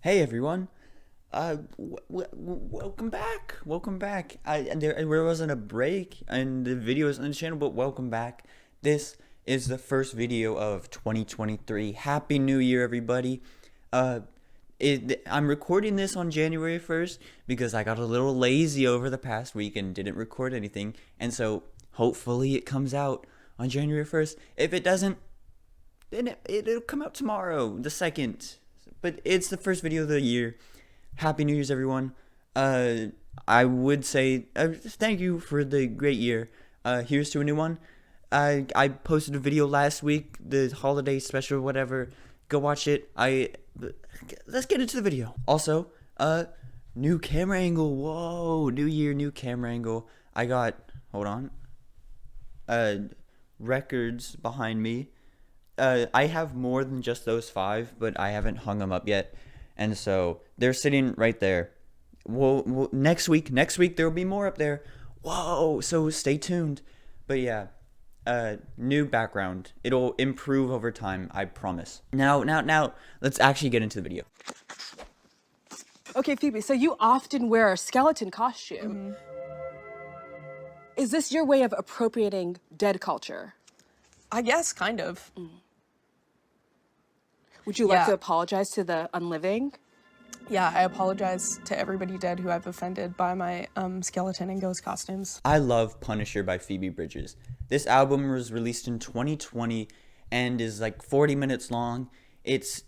Hey everyone, welcome back. Welcome back. There wasn't a break in the videos on the channel, but welcome back. This is the first video of 2023. Happy New Year, everybody. Uh, I'm recording this on January 1st because I got a little lazy over the past week and didn't record anything, and so hopefully it comes out on January 1st. If it doesn't, then it'll come out tomorrow, the 2nd. But it's the first video of the year. Happy New Year's, everyone. I would say thank you for the great year. Here's to a new one. I posted a video last week, the holiday special, whatever. Go watch it. Let's get into the video. Also, new camera angle. Whoa, new year, new camera angle. Hold on. Records behind me. I have more than just those 5, but I haven't hung them up yet, and so they're sitting right there. Well, next week there will be more up there. Whoa! So stay tuned. But yeah, new background. It'll improve over time. I promise. Now, let's actually get into the video. Okay, Phoebe. So you often wear a skeleton costume. Is this your way of appropriating dead culture? I guess, kind of. Would you like Yeah. to apologize to the unliving? Yeah, I apologize to everybody dead who I've offended by my skeleton and ghost costumes. I love Punisher by Phoebe Bridgers. This album was released in 2020 and is like 40 minutes long. It's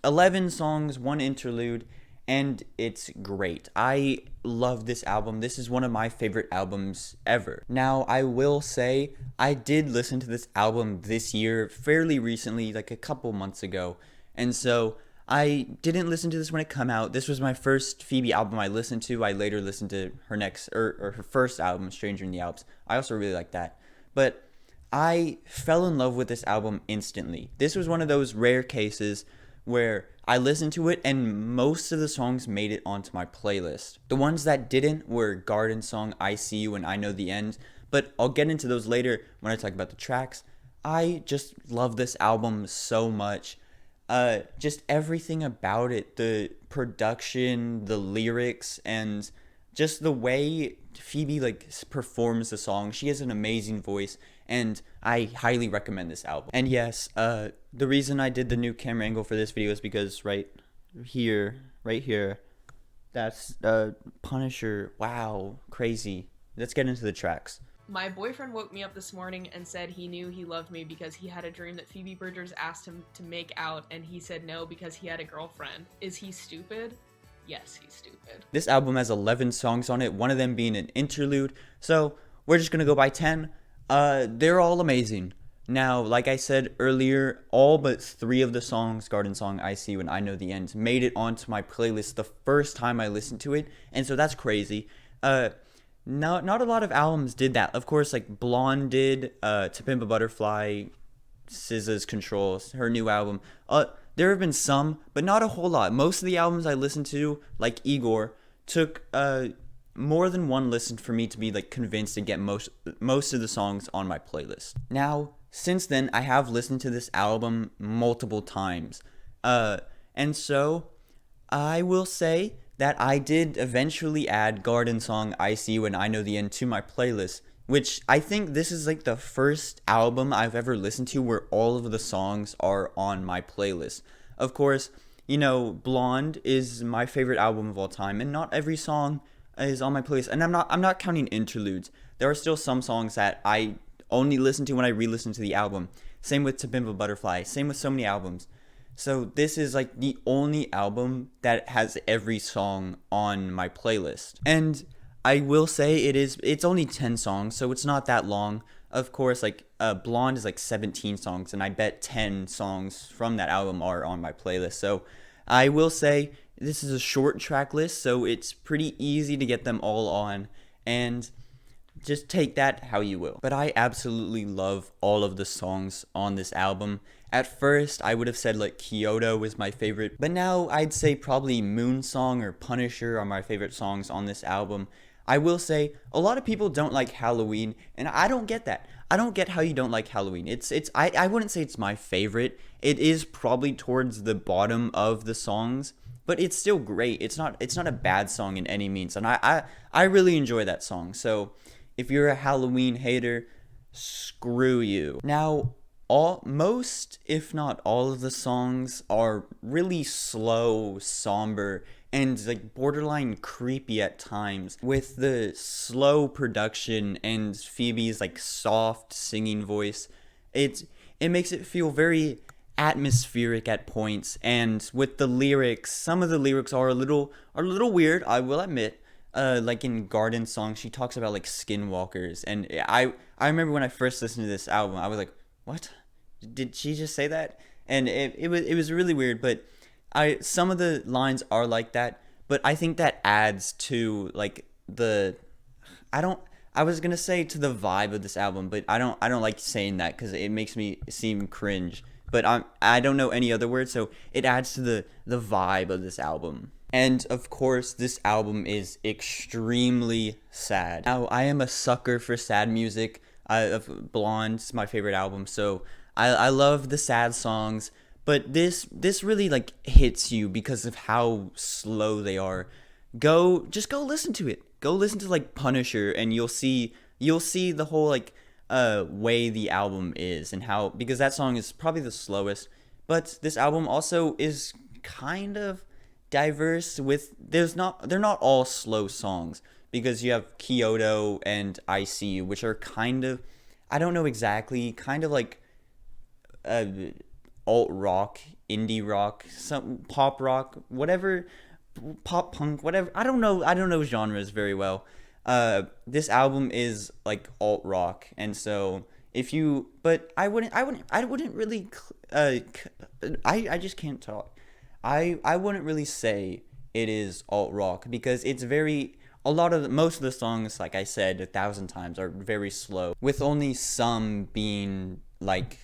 11 songs, 1 interlude, and it's great. I love this album. This is one of my favorite albums ever. Now, I will say, I did listen to this album this year fairly recently, like a couple months ago, and so I didn't listen to this when it came out. This was my first Phoebe album I listened to. I later listened to her her first album, Stranger in the Alps. I also really like that. But I fell in love with this album instantly. This was one of those rare cases where I listened to it and most of the songs made it onto my playlist. The ones that didn't were Garden Song, I See You, and I Know the End, but I'll get into those later when I talk about the tracks. I just love this album so much. Just everything about it, the production, the lyrics, and just the way Phoebe performs the song. She has an amazing voice, and I highly recommend this album. And yes, the reason I did the new camera angle for this video is because right here, that's Punisher. Wow, crazy. Let's get into the tracks. My boyfriend woke me up this morning and said he knew he loved me because he had a dream that Phoebe Bridgers asked him to make out, and he said no because he had a girlfriend. Is he stupid? Yes, he's stupid. This album has 11 songs on it, one of them being an interlude, so we're just gonna go by 10. They're all amazing. Now, like I said earlier, all but 3 of the songs, Garden Song, I See You, and I Know the End, made it onto my playlist the first time I listened to it, and so that's crazy. Not a lot of albums did that. Of course, like Blonde did, To Pimp a Butterfly, SZA's Controls, her new album. There have been some, but not a whole lot. Most of the albums I listened to, like Igor, took more than one listen for me to be convinced to get most of the songs on my playlist. Now, since then, I have listened to this album multiple times, and so I will say that I did eventually add Garden Song, I See You, and I Know the End to my playlist, which I think this is the first album I've ever listened to where all of the songs are on my playlist. Of course, Blonde is my favorite album of all time, and not every song is on my playlist, and I'm not counting interludes. There are still some songs that I only listen to when I re-listen to the album. Same with To Pimp a Butterfly, same with so many albums. So this is the only album that has every song on my playlist. And I will say it's only 10 songs, so it's not that long. Of course, Blonde is 17 songs, and I bet 10 songs from that album are on my playlist. So I will say this is a short track list, so it's pretty easy to get them all on, and just take that how you will. But I absolutely love all of the songs on this album. At first, I would have said Kyoto is my favorite, but now I'd say probably Moon Song or Punisher are my favorite songs on this album. I will say a lot of people don't like Halloween, and I don't get that. I don't get how you don't like Halloween. I wouldn't say it's my favorite. It is probably towards the bottom of the songs, but it's still great. It's not a bad song in any means, and I really enjoy that song. So if you're a Halloween hater, screw you. Now, most, if not all, of the songs are really slow, somber, and like borderline creepy at times, with the slow production and Phoebe's like soft singing voice. It makes it feel very atmospheric at points, and with the lyrics, some of the lyrics are a little weird, I will admit. Like in Garden Song, she talks about like skinwalkers, and I remember when I first listened to this album, I was like, what? Did she just say that? And it was really weird, but some of the lines are like that, but I think that adds to like I was gonna say to the vibe of this album, but I don't like saying that because it makes me seem cringe. But I don't know any other word, so it adds to the vibe of this album. And of course, this album is extremely sad. Now, I am a sucker for sad music. Blonde's my favorite album, so I love the sad songs. But this really like hits you because of how slow they are. Just go listen to it. Go listen to like Punisher, and you'll see the whole like way the album is, and how, because that song is probably the slowest. But this album also is kind of diverse with they're not all slow songs, because you have Kyoto and I See You, which are kind of, I don't know exactly, kind of like alt rock, indie rock, some pop rock, whatever, pop punk, whatever. I don't know genres very well. This album is like alt rock, and so but I wouldn't really I just can't talk. I wouldn't really say it is alt rock, because it's most of the songs, like I said 1,000 times, are very slow, with only some being like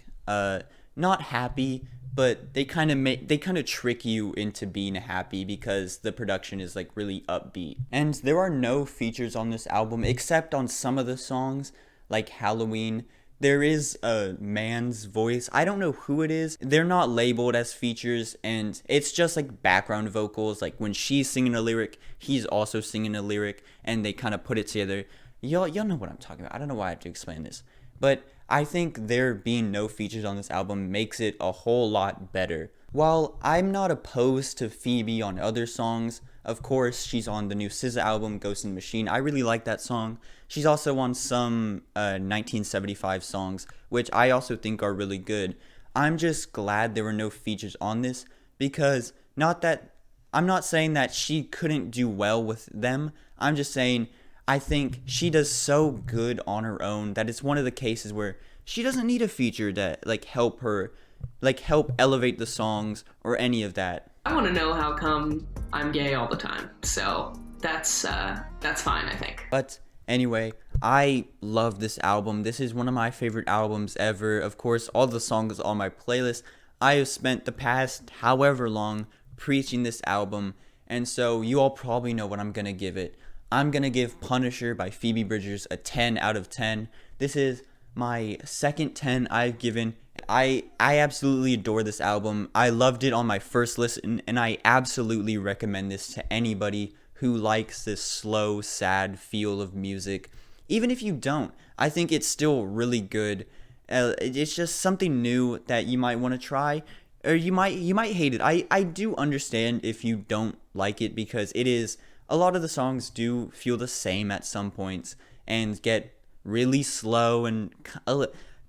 not happy, but they kind of trick you into being happy because the production is like really upbeat. And there are no features on this album except on some of the songs, like Halloween. There is a man's voice. I don't know who it is. They're not labeled as features, and it's just like background vocals. Like when she's singing a lyric, he's also singing a lyric, and they kind of put it together. Y'all know what I'm talking about. I don't know why I have to explain this, but I think there being no features on this album makes it a whole lot better. While I'm not opposed to Phoebe on other songs, of course, she's on the new SZA album, Ghost in the Machine. I really like that song. She's also on some 1975 songs, which I also think are really good. I'm just glad there were no features on this, because I'm not saying that she couldn't do well with them. I'm just saying I think she does so good on her own that it's one of the cases where she doesn't need a feature to help elevate the songs or any of that. I want to know how come I'm gay all the time, so that's fine, I think. But anyway, I love this album. This is one of my favorite albums ever. Of course, all the songs on my playlist. I have spent the past however long preaching this album, and so you all probably know what I'm gonna give it. I'm gonna give Punisher by Phoebe Bridgers a 10 out of 10. This is my second 10 I've given. I absolutely adore this album. I loved it on my first listen, and I absolutely recommend this to anybody who likes this slow, sad feel of music. Even if you don't, I think it's still really good. It's just something new that you might want to try, or you might hate it. I do understand if you don't like it, because a lot of the songs do feel the same at some points and get really slow and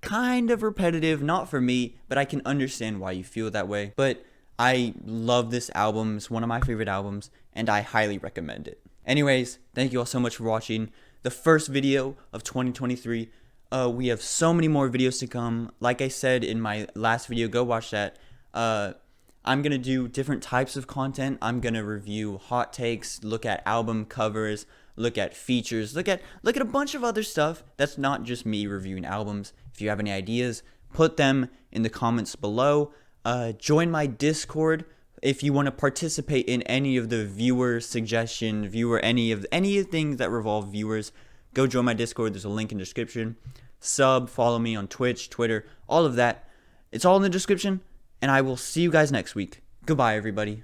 kind of repetitive. Not for me, but I can understand why you feel that way. But I love this album. It's one of my favorite albums, and I highly recommend it. Anyways, thank you all so much for watching the first video of 2023. We have so many more videos to come. Like I said in my last video, go watch that. I'm going to do different types of content. I'm going to review hot takes, look at album covers, look at features, look at a bunch of other stuff that's not just me reviewing albums. If you have any ideas, put them in the comments below. Join my Discord if you want to participate in any of the viewer suggestion, anything that revolve viewers. Go join my Discord. There's a link in the description. Follow me on Twitch, Twitter, all of that. It's all in the description. And I will see you guys next week. Goodbye, everybody.